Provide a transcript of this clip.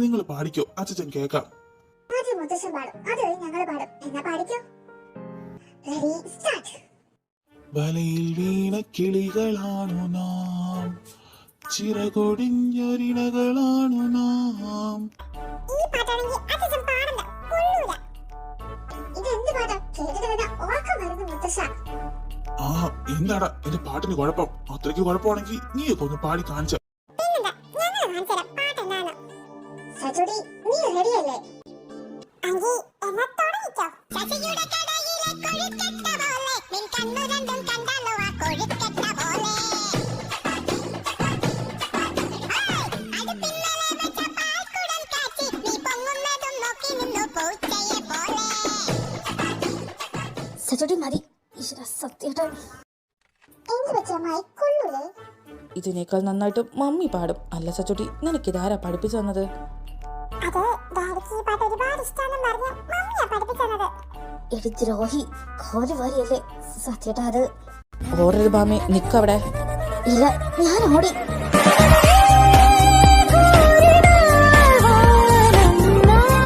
നിങ്ങൾ പാടിക്കോ, അച്ഛൻ കേക്കാം. വലയിൽ വീണ കിളികളാണു നാം, ചിറകൊടിഞ്ഞൊരിണകളാണു നാം. ആ എന്താടാ എന്റെ പാട്ടിന് കുഴപ്പം? അത്രയ്ക്ക് കുഴപ്പമാണെങ്കിൽ നീയൊക്കെ ഒന്ന് പാടി കാണിച്ച. ഇതിനേക്കാൾ നന്നായിട്ട് മമ്മി പാടും. അല്ല സച്ചോട്ടി, നിനക്ക് ഇതാരാ പഠിപ്പിച്ചു തന്നത്? ഓടരുത് ബാമേ, നിക്കവിടെ. ഇല്ല, ഞാൻ ഓടി.